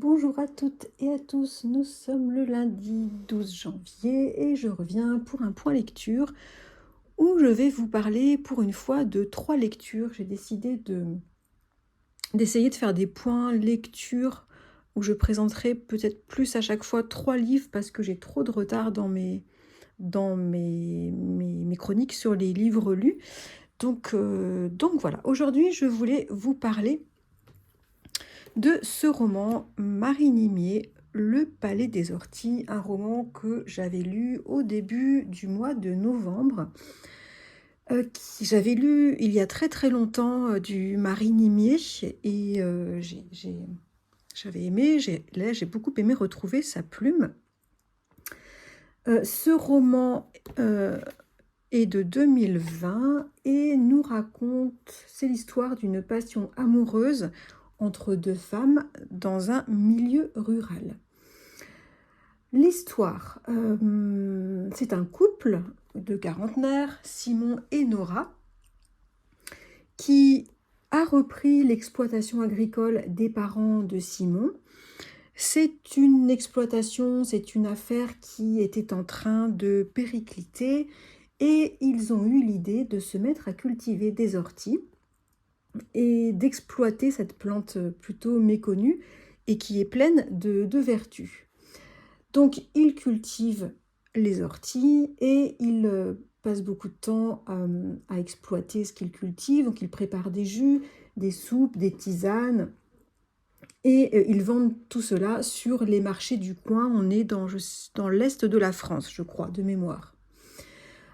Bonjour à toutes et à tous, nous sommes le lundi 12 janvier et je reviens pour un point lecture où je vais vous parler pour une fois de 3 lectures. J'ai décidé d'essayer de faire des points lecture où je présenterai peut-être plus à chaque fois 3 livres parce que j'ai trop de retard dans mes chroniques sur les livres lus. Donc voilà, aujourd'hui je voulais vous parler de ce roman Marie Nimier, Le Palais des Orties, un roman que j'avais lu au début du mois de novembre, j'avais lu il y a très très longtemps du Marie Nimier et j'avais aimé, là j'ai beaucoup aimé retrouver sa plume. Ce roman est de 2020 et nous raconte, c'est l'histoire d'une passion amoureuse entre deux femmes dans un milieu rural. L'histoire, c'est un couple de quarantenaires, Simon et Nora, qui a repris l'exploitation agricole des parents de Simon. C'est une exploitation, c'est une affaire qui était en train de péricliter et ils ont eu l'idée de se mettre à cultiver des orties et d'exploiter cette plante plutôt méconnue et qui est pleine de vertus. Donc ils cultivent les orties et ils passent beaucoup de temps à exploiter ce qu'ils cultivent. Donc ils préparent des jus, des soupes, des tisanes et ils vendent tout cela sur les marchés du coin. On est dans l'est de la France, je crois, de mémoire.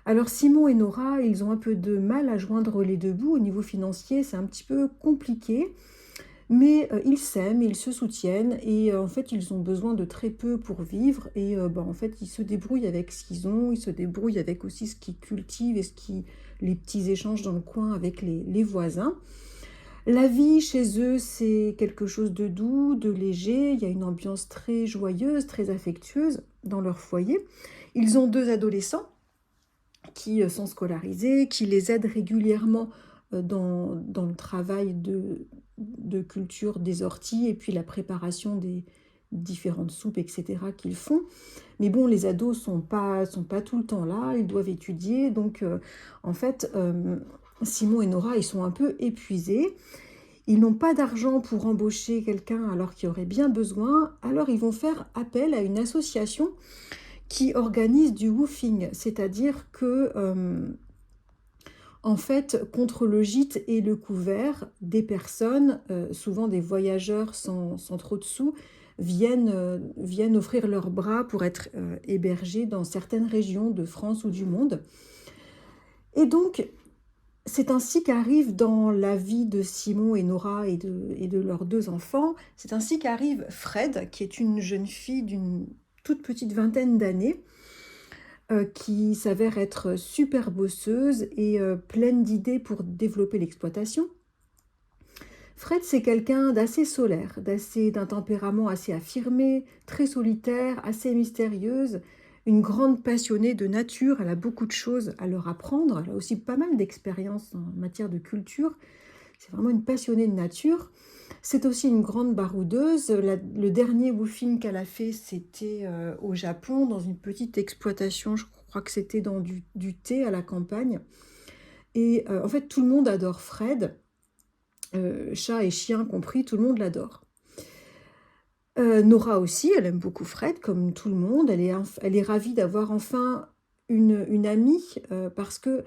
Alors Simon et Nora, ils ont un peu de mal à joindre les deux bouts. Au niveau financier, c'est un petit peu compliqué, mais ils s'aiment, ils se soutiennent et en fait, ils ont besoin de très peu pour vivre et en fait, ils se débrouillent avec ce qu'ils ont, ils se débrouillent avec aussi ce qu'ils cultivent et les petits échanges dans le coin avec les voisins. La vie chez eux, c'est quelque chose de doux, de léger. Il y a une ambiance très joyeuse, très affectueuse dans leur foyer. Ils ont 2 adolescents qui sont scolarisés, qui les aident régulièrement dans le travail de culture des orties et puis la préparation des différentes soupes, etc. qu'ils font. Mais bon, les ados sont pas tout le temps là, ils doivent étudier. Donc, en fait, Simon et Nora, ils sont un peu épuisés. Ils n'ont pas d'argent pour embaucher quelqu'un alors qu'il y aurait bien besoin. Alors, ils vont faire appel à une association qui organise du woofing, c'est-à-dire que, en fait, contre le gîte et le couvert, des personnes, souvent des voyageurs sans trop de sous, viennent offrir leurs bras pour être hébergés dans certaines régions de France ou du monde. Et donc, c'est ainsi qu'arrive dans la vie de Simon et Nora et de leurs 2 enfants, c'est ainsi qu'arrive Fred, qui est une jeune fille d'une toute petite vingtaine d'années, qui s'avère être super bosseuse et pleine d'idées pour développer l'exploitation. Fred, c'est quelqu'un d'assez solaire, d'un tempérament assez affirmé, très solitaire, assez mystérieuse, une grande passionnée de nature. Elle a beaucoup de choses à leur apprendre. Elle a aussi pas mal d'expérience en matière de culture. C'est vraiment une passionnée de nature. C'est aussi une grande baroudeuse. Le dernier woofing qu'elle a fait, c'était au Japon, dans une petite exploitation. Je crois que c'était dans du thé à la campagne. Et en fait, tout le monde adore Fred. Chat et chien compris, tout le monde l'adore. Nora aussi, elle aime beaucoup Fred, comme tout le monde. Elle est ravie d'avoir enfin une amie, parce que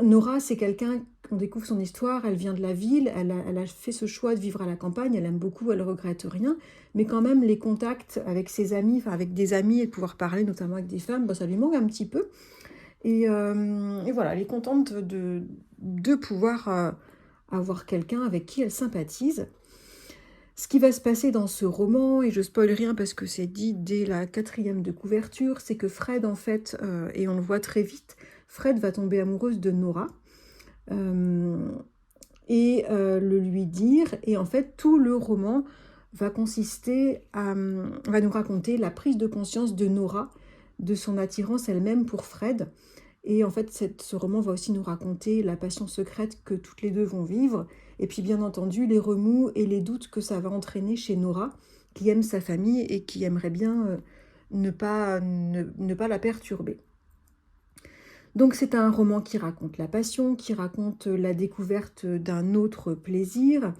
Nora, c'est quelqu'un, on découvre son histoire, elle vient de la ville, elle a fait ce choix de vivre à la campagne, elle aime beaucoup, elle regrette rien, mais quand même les contacts avec ses amis, enfin avec des amis et de pouvoir parler notamment avec des femmes, ça lui manque un petit peu. Et voilà, elle est contente de pouvoir avoir quelqu'un avec qui elle sympathise. Ce qui va se passer dans ce roman, et je spoil rien parce que c'est dit dès la 4e de couverture, c'est que Fred, en fait, et on le voit très vite, Fred va tomber amoureuse de Nora et le lui dire. Et en fait, tout le roman va nous raconter la prise de conscience de Nora, de son attirance elle-même pour Fred. Et en fait, ce roman va aussi nous raconter la passion secrète que toutes les deux vont vivre. Et puis, bien entendu, les remous et les doutes que ça va entraîner chez Nora, qui aime sa famille et qui aimerait bien ne pas la perturber. Donc c'est un roman qui raconte la passion, qui raconte la découverte d'un autre plaisir,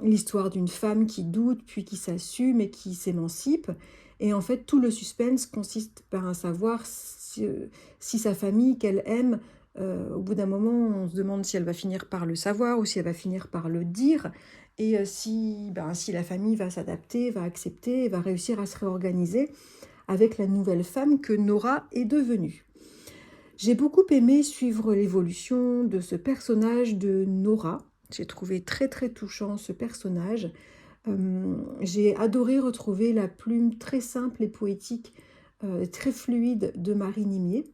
l'histoire d'une femme qui doute, puis qui s'assume et qui s'émancipe. Et en fait, tout le suspense consiste à savoir si sa famille qu'elle aime, au bout d'un moment, on se demande si elle va finir par le savoir ou si elle va finir par le dire, et si la famille va s'adapter, va accepter, et va réussir à se réorganiser avec la nouvelle femme que Nora est devenue. J'ai beaucoup aimé suivre l'évolution de ce personnage de Nora. J'ai trouvé très très touchant ce personnage. J'ai adoré retrouver la plume très simple et poétique, très fluide de Marie Nimier.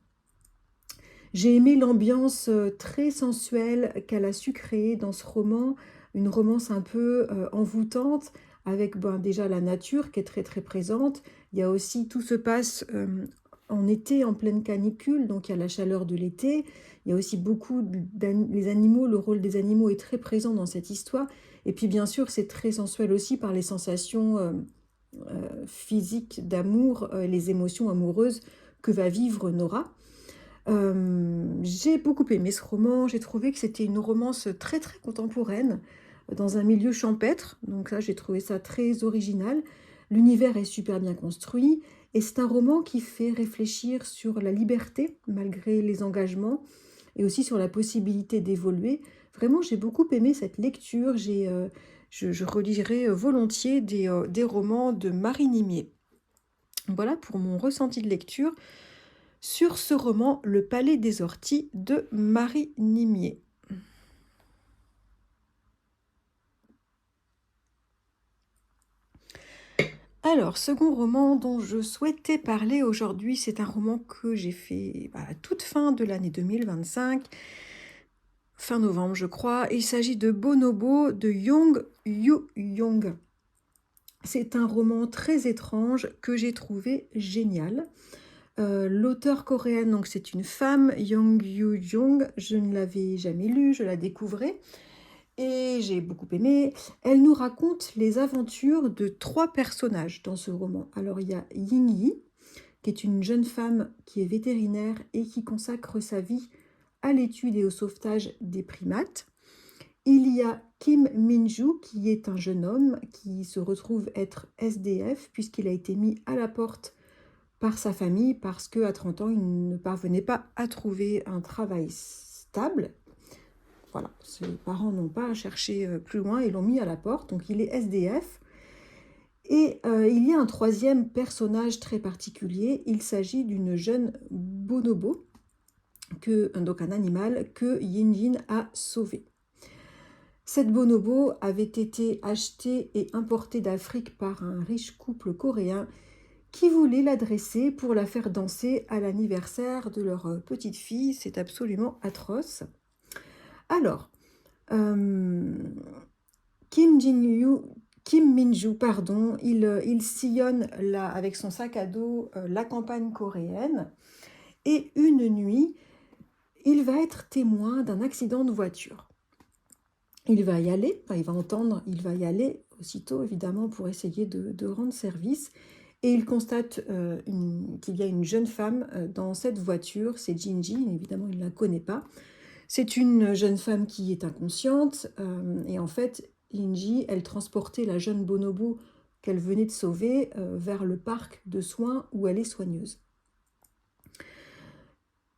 J'ai aimé l'ambiance très sensuelle qu'elle a su créer dans ce roman, une romance un peu envoûtante, avec déjà la nature qui est très très présente. Il y a aussi, tout se passe en été, en pleine canicule, donc il y a la chaleur de l'été. Il y a aussi les animaux, le rôle des animaux est très présent dans cette histoire. Et puis bien sûr, c'est très sensuel aussi par les sensations physiques d'amour, les émotions amoureuses que va vivre Nora. J'ai beaucoup aimé ce roman, j'ai trouvé que c'était une romance très très contemporaine, dans un milieu champêtre, donc ça j'ai trouvé ça très original. L'univers est super bien construit, et c'est un roman qui fait réfléchir sur la liberté, malgré les engagements, et aussi sur la possibilité d'évoluer. Vraiment, j'ai beaucoup aimé cette lecture, je relirai volontiers des romans de Marie Nimier. Voilà pour mon ressenti de lecture sur ce roman Le Palais des Orties de Marie Nimier. Alors, second roman dont je souhaitais parler aujourd'hui, c'est un roman que j'ai fait à la toute fin de l'année 2025, fin novembre je crois. Il s'agit de Bonobo de Jung Yu Young. C'est un roman très étrange que j'ai trouvé génial. L'auteure coréenne, donc c'est une femme, Jung Yu Jung, je ne l'avais jamais lu, je la découvrais et j'ai beaucoup aimé. Elle nous raconte les aventures de 3 personnages dans ce roman. Alors il y a Ying Yi, qui est une jeune femme qui est vétérinaire et qui consacre sa vie à l'étude et au sauvetage des primates. Il y a Kim Min-ju, qui est un jeune homme qui se retrouve être SDF puisqu'il a été mis à la porte par sa famille parce qu'à 30 ans, il ne parvenait pas à trouver un travail stable. Voilà, ses parents n'ont pas cherché plus loin et l'ont mis à la porte, donc il est SDF. Et il y a un troisième personnage très particulier, il s'agit d'une jeune bonobo, donc un animal que Yin-Jin a sauvé. Cette bonobo avait été achetée et importée d'Afrique par un riche couple coréen qui voulait l'adresser pour la faire danser à l'anniversaire de leur petite fille. C'est absolument atroce. Alors, Kim Min-ju, pardon, il sillonne avec son sac à dos la campagne coréenne et une nuit, il va être témoin d'un accident de voiture. Il va y aller, il va y aller aussitôt évidemment pour essayer de rendre service. Et il constate qu'il y a une jeune femme dans cette voiture, c'est Jinji, évidemment il ne la connaît pas. C'est une jeune femme qui est inconsciente et en fait, Jinji, elle transportait la jeune bonobo qu'elle venait de sauver vers le parc de soins où elle est soigneuse.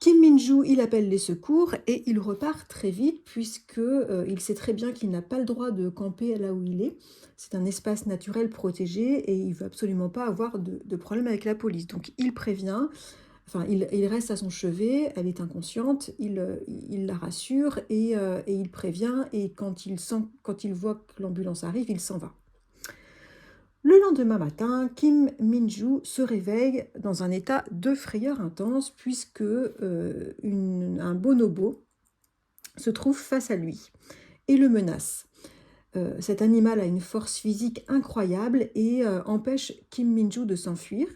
Kim Min-ju, il appelle les secours et il repart très vite puisque il sait très bien qu'il n'a pas le droit de camper là où il est. C'est un espace naturel protégé et il ne veut absolument pas avoir de problème avec la police. Donc il prévient, il reste à son chevet, elle est inconsciente, il la rassure et il prévient et quand il voit que l'ambulance arrive, il s'en va. Le lendemain matin, Kim Min-ju se réveille dans un état de frayeur intense puisque un bonobo se trouve face à lui et le menace. Cet animal a une force physique incroyable et empêche Kim Min-ju de s'enfuir.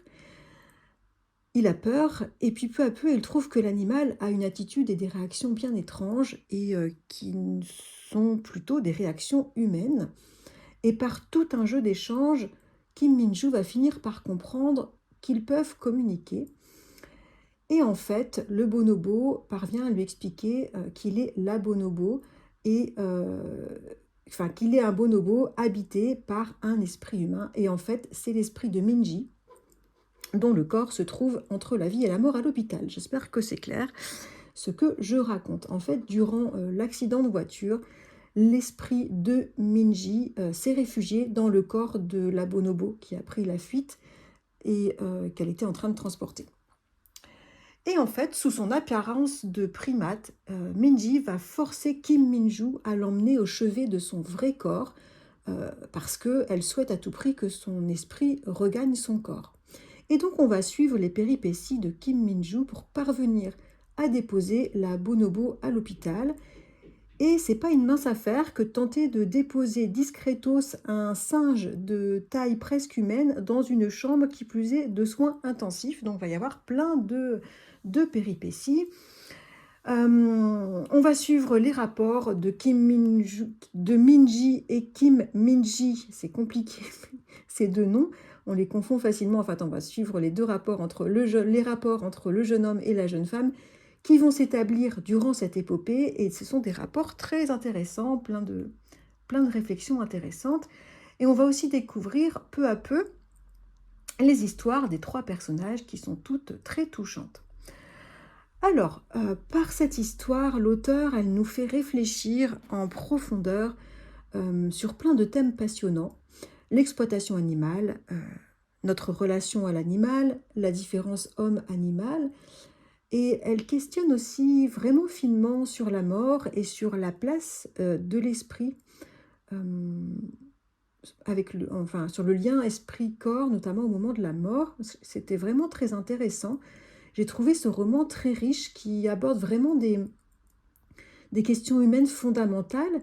Il a peur et puis peu à peu, il trouve que l'animal a une attitude et des réactions bien étranges et qui sont plutôt des réactions humaines. et par tout un jeu d'échanges, Kim Min-joo va finir par comprendre qu'ils peuvent communiquer. Et en fait, le bonobo parvient à lui expliquer qu'il est la bonobo et enfin qu'il est un bonobo habité par un esprit humain. Et en fait, c'est l'esprit de Minji dont le corps se trouve entre la vie et la mort à l'hôpital. J'espère que c'est clair ce que je raconte. En fait, durant l'accident de voiture, l'esprit de Minji s'est réfugié dans le corps de la bonobo qui a pris la fuite et qu'elle était en train de transporter. Et en fait, sous son apparence de primate, Minji va forcer Kim Min-joo à l'emmener au chevet de son vrai corps parce qu'elle souhaite à tout prix que son esprit regagne son corps. Et donc on va suivre les péripéties de Kim Min-joo pour parvenir à déposer la bonobo à l'hôpital. Et c'est pas une mince affaire que tenter de déposer discretos un singe de taille presque humaine dans une chambre qui plus est de soins intensifs. Donc il va y avoir plein de péripéties. On va suivre les rapports de de Minji et Kim Minji. C'est compliqué, ces deux noms. On les confond facilement. En fait, on va suivre les rapports entre les rapports entre le jeune homme et la jeune femme qui vont s'établir durant cette épopée. Et ce sont des rapports très intéressants, plein de réflexions intéressantes. Et on va aussi découvrir peu à peu les histoires des trois personnages qui sont toutes très touchantes. Alors, par cette histoire, l'auteur, elle nous fait réfléchir en profondeur sur plein de thèmes passionnants. L'exploitation animale, notre relation à l'animal, la différence homme-animal, et elle questionne aussi vraiment finement sur la mort et sur la place de l'esprit, enfin, sur le lien esprit-corps, notamment au moment de la mort. C'était vraiment très intéressant. J'ai trouvé ce roman très riche qui aborde vraiment des questions humaines fondamentales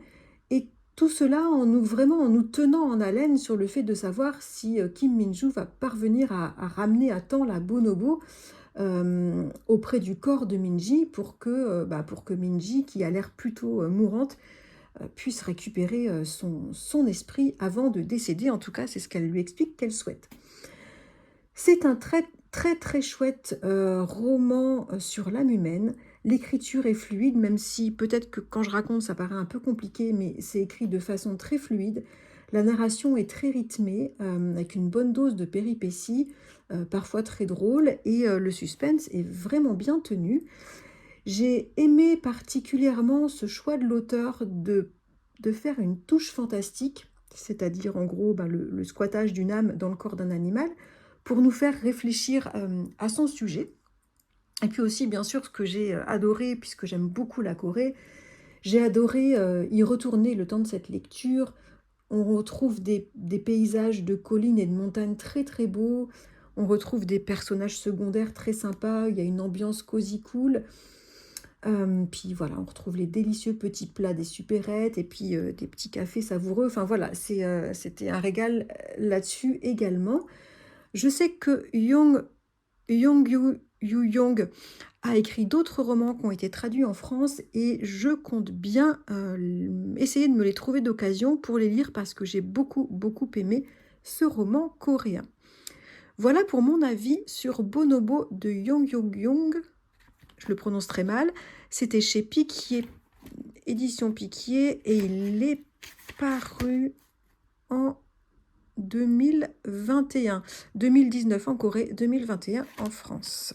et tout cela vraiment en nous tenant en haleine sur le fait de savoir si Kim Min-joo va parvenir à ramener à temps la bonobo auprès du corps de Minji pour que Minji, qui a l'air plutôt mourante, puisse récupérer son esprit avant de décéder. En tout cas, c'est ce qu'elle lui explique qu'elle souhaite. C'est un très très très chouette roman sur l'âme humaine. L'écriture est fluide, même si peut-être que quand je raconte ça paraît un peu compliqué, mais c'est écrit de façon très fluide. La narration est très rythmée, avec une bonne dose de péripéties, parfois très drôle, et le suspense est vraiment bien tenu. J'ai aimé particulièrement ce choix de l'auteur de faire une touche fantastique, c'est-à-dire en gros le squattage d'une âme dans le corps d'un animal, pour nous faire réfléchir à son sujet. Et puis aussi, bien sûr, ce que j'ai adoré, puisque j'aime beaucoup la Corée, j'ai adoré y retourner le temps de cette lecture. On retrouve des paysages de collines et de montagnes très très beaux. On retrouve des personnages secondaires très sympas. Il y a une ambiance cosy cool. Puis voilà, on retrouve les délicieux petits plats des supérettes et puis des petits cafés savoureux. Enfin voilà, c'était un régal là-dessus également. Je sais que Yong Yu-Yong a écrit d'autres romans qui ont été traduits en France et je compte bien essayer de me les trouver d'occasion pour les lire parce que j'ai beaucoup beaucoup aimé ce roman coréen. Voilà pour mon avis sur Bonobo de Yong Yu-Yong. Je le prononce très mal. C'était chez Piquier, édition Piquier, et il est paru en 2021. 2019 en Corée, 2021 en France.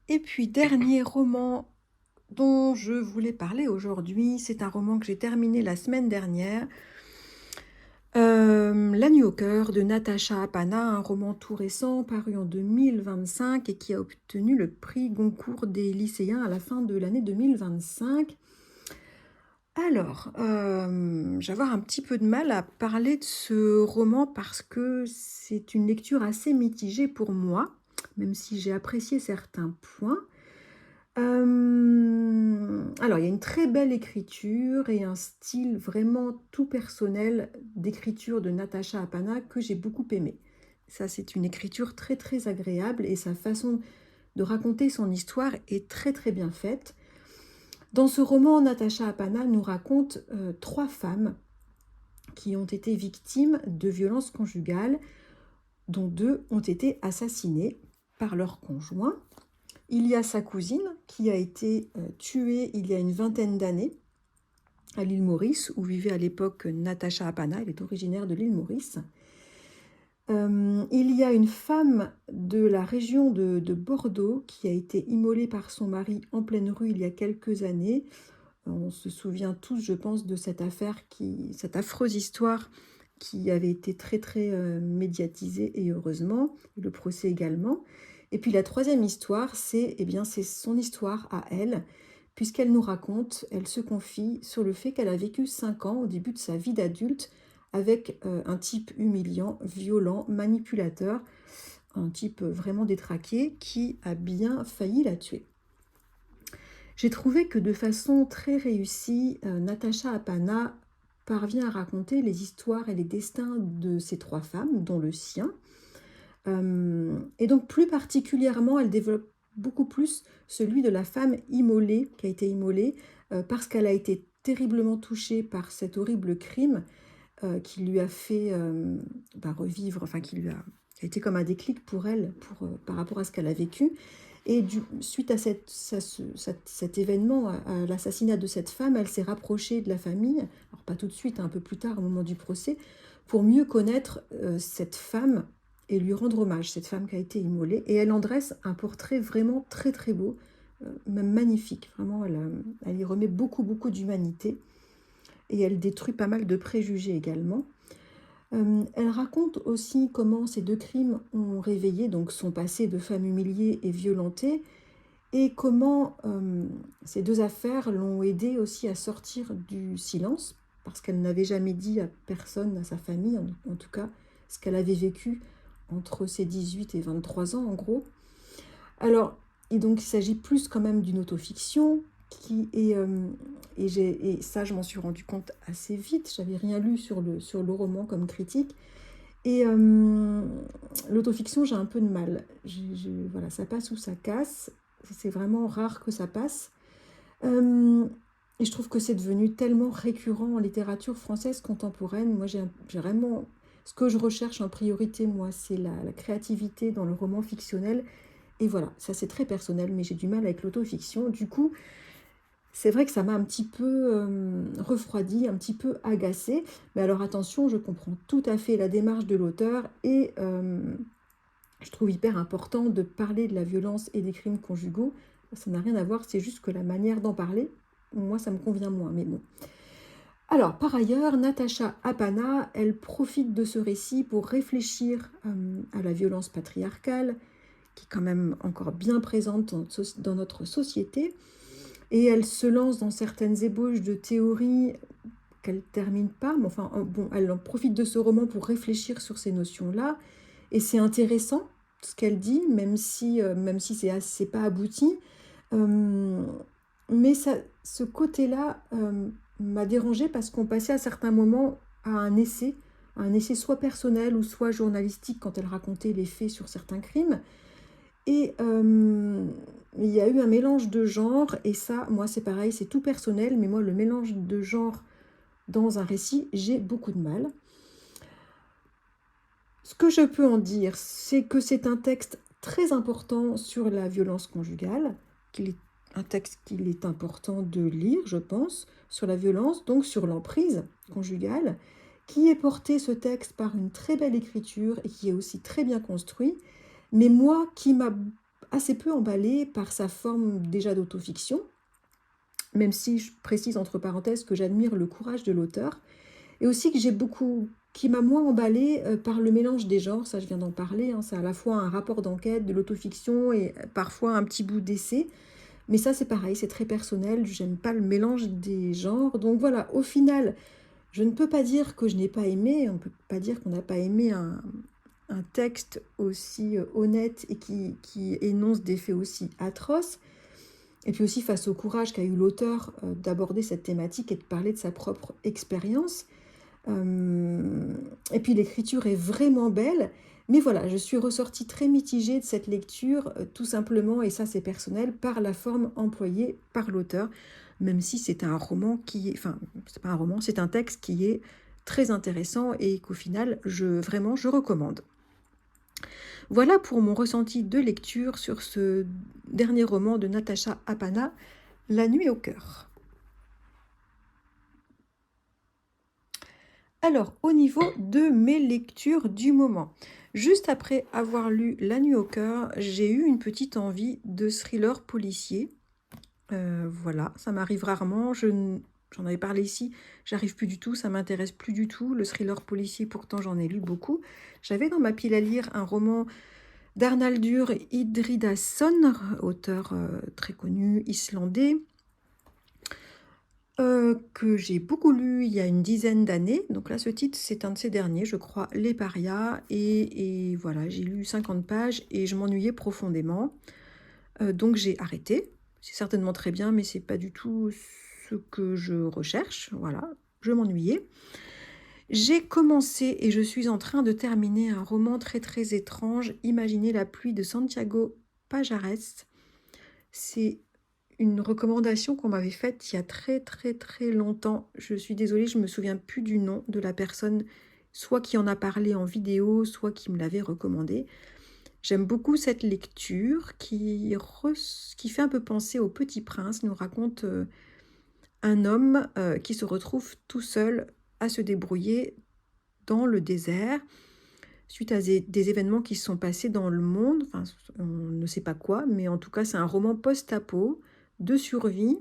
Et puis, dernier roman dont je voulais parler aujourd'hui, c'est un roman que j'ai terminé la semaine dernière. La nuit au cœur de Natacha Apana, un roman tout récent paru en 2025 et qui a obtenu le prix Goncourt des lycéens à la fin de l'année 2025. Alors, je vais avoir un petit peu de mal à parler de ce roman parce que c'est une lecture assez mitigée pour moi, même si j'ai apprécié certains points. Alors, il y a une très belle écriture et un style vraiment tout personnel d'écriture de Natacha Apana que j'ai beaucoup aimé. Ça, c'est une écriture très très agréable et sa façon de raconter son histoire est très très bien faite. Dans ce roman, Natacha Apana nous raconte 3 femmes qui ont été victimes de violences conjugales, dont 2 ont été assassinées par leur conjoint. Il y a sa cousine qui a été tuée il y a une vingtaine d'années à l'île Maurice, où vivait à l'époque Natacha Apana. Elle est originaire de l'île Maurice. Il y a une femme de la région de Bordeaux qui a été immolée par son mari en pleine rue il y a quelques années. On se souvient tous, je pense, de cette affaire, cette affreuse histoire qui avait été très très médiatisée, et heureusement, le procès également. Et puis la troisième histoire, c'est son histoire à elle, puisqu'elle nous raconte, elle se confie sur le fait qu'elle a vécu 5 ans au début de sa vie d'adulte avec un type humiliant, violent, manipulateur, un type vraiment détraqué qui a bien failli la tuer. J'ai trouvé que de façon très réussie, Natacha Apana parvient à raconter les histoires et les destins de ces 3 femmes, dont le sien. Et donc plus particulièrement, elle développe beaucoup plus celui de la femme immolée, qui a été immolée, parce qu'elle a été terriblement touchée par cet horrible crime qui lui a fait revivre, enfin qui a été comme un déclic pour elle, par rapport à ce qu'elle a vécu. Et suite à cet événement, à l'assassinat de cette femme, elle s'est rapprochée de la famille, alors pas tout de suite, un peu plus tard au moment du procès, pour mieux connaître cette femme et lui rendre hommage, cette femme qui a été immolée. Et elle en dresse un portrait vraiment très très beau, même magnifique. Vraiment, elle y remet beaucoup beaucoup d'humanité. Et elle détruit pas mal de préjugés également. Elle raconte aussi comment ces 2 crimes ont réveillé donc son passé de femme humiliée et violentée, et comment ces 2 affaires l'ont aidée aussi à sortir du silence, parce qu'elle n'avait jamais dit à personne, à sa famille en tout cas, ce qu'elle avait vécu entre ses 18 et 23 ans en gros. Alors, et donc il s'agit plus quand même d'une autofiction, et ça je m'en suis rendu compte assez vite, j'avais rien lu sur le roman comme critique, et l'autofiction j'ai un peu de mal, voilà, ça passe ou ça casse, c'est vraiment rare que ça passe, et je trouve que c'est devenu tellement récurrent en littérature française contemporaine. Moi j'ai vraiment, ce que je recherche en priorité, moi, c'est la créativité dans le roman fictionnel, et voilà, ça c'est très personnel, mais j'ai du mal avec l'autofiction. Du coup, c'est vrai que ça m'a un petit peu refroidi, un petit peu agacée. Mais alors attention, je comprends tout à fait la démarche de l'auteur, et je trouve hyper important de parler de la violence et des crimes conjugaux. Ça n'a rien à voir, c'est juste que la manière d'en parler, moi ça me convient moins, mais bon. Alors, par ailleurs, Natacha Apana, elle profite de ce récit pour réfléchir à la violence patriarcale, qui est quand même encore bien présente dans notre société, et elle se lance dans certaines ébauches de théories qu'elle ne termine pas, mais enfin, bon, elle en profite de ce roman pour réfléchir sur ces notions-là, et c'est intéressant ce qu'elle dit, même si c'est pas abouti, mais ce côté-là m'a dérangée, parce qu'on passait à certains moments à un essai soit personnel ou soit journalistique, quand elle racontait les faits sur certains crimes. Et il y a eu un mélange de genres, et ça, moi, c'est pareil, c'est tout personnel, mais moi, le mélange de genres dans un récit, j'ai beaucoup de mal. Ce que je peux en dire, c'est que c'est un texte très important sur la violence conjugale, un texte qu'il est important de lire, je pense, sur la violence, donc sur l'emprise conjugale, qui est porté, ce texte, par une très belle écriture et qui est aussi très bien construit, mais moi, qui m'a assez peu emballée par sa forme déjà d'autofiction, même si je précise entre parenthèses que j'admire le courage de l'auteur, et aussi qui m'a moins emballée par le mélange des genres, ça je viens d'en parler, hein, c'est à la fois un rapport d'enquête, de l'autofiction et parfois un petit bout d'essai, mais ça c'est pareil, c'est très personnel, j'aime pas le mélange des genres, donc voilà, au final, je ne peux pas dire que je n'ai pas aimé, on ne peut pas dire qu'on n'a pas aimé un texte aussi honnête et qui énonce des faits aussi atroces, et puis aussi face au courage qu'a eu l'auteur d'aborder cette thématique et de parler de sa propre expérience. Et puis l'écriture est vraiment belle, mais voilà, je suis ressortie très mitigée de cette lecture, tout simplement, et ça c'est personnel, par la forme employée par l'auteur, même si c'est un roman qui est, enfin, c'est pas un roman, c'est un texte qui est très intéressant et qu'au final, vraiment, je recommande. Voilà pour mon ressenti de lecture sur ce dernier roman de Natacha Apana, La nuit au cœur. Alors, au niveau de mes lectures du moment, juste après avoir lu La nuit au cœur, j'ai eu une petite envie de thriller policier. Voilà, ça m'arrive rarement, j'en avais parlé ici, j'arrive plus du tout, ça m'intéresse plus du tout. Le thriller policier, pourtant j'en ai lu beaucoup. J'avais dans ma pile à lire un roman d'Arnaldur Indridason, auteur très connu islandais, que j'ai beaucoup lu il y a une dizaine d'années. Donc là, ce titre, c'est un de ces derniers, je crois, Les Parias. Et voilà, j'ai lu 50 pages et je m'ennuyais profondément. Donc j'ai arrêté. C'est certainement très bien, mais c'est pas du tout ce que je recherche. Voilà, je m'ennuyais. J'ai commencé et je suis en train de terminer un roman très très étrange, Imaginez la pluie de Santiago Pajares. C'est une recommandation qu'on m'avait faite il y a très très très longtemps. Je suis désolée, je me souviens plus du nom de la personne, soit qui en a parlé en vidéo, soit qui me l'avait recommandé. J'aime beaucoup cette lecture qui fait un peu penser au Petit Prince, nous raconte un homme qui se retrouve tout seul à se débrouiller dans le désert suite à des événements qui se sont passés dans le monde, enfin, on ne sait pas quoi, mais en tout cas c'est un roman post-apo de survie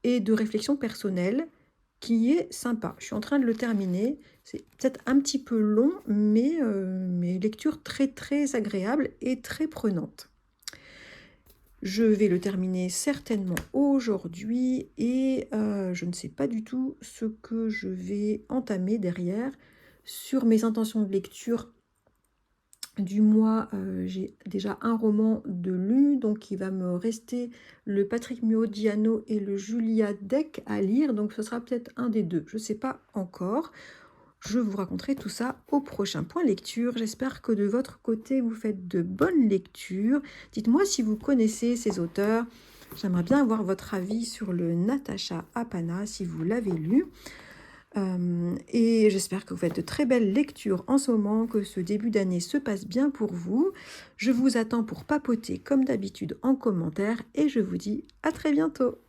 et de réflexion personnelle qui est sympa. Je suis en train de le terminer, c'est peut-être un petit peu long, mais lecture très très agréable et très prenante. Je vais le terminer certainement aujourd'hui et je ne sais pas du tout ce que je vais entamer derrière. Sur mes intentions de lecture du mois, j'ai déjà un roman de lu, donc il va me rester le Patrick Modiano et le Julia Deck à lire, donc ce sera peut-être un des deux, je ne sais pas encore. Je vous raconterai tout ça au prochain point lecture. J'espère que de votre côté, vous faites de bonnes lectures. Dites-moi si vous connaissez ces auteurs. J'aimerais bien avoir votre avis sur le Natacha Apana, si vous l'avez lu. Et j'espère que vous faites de très belles lectures en ce moment, que ce début d'année se passe bien pour vous. Je vous attends pour papoter comme d'habitude en commentaire et je vous dis à très bientôt.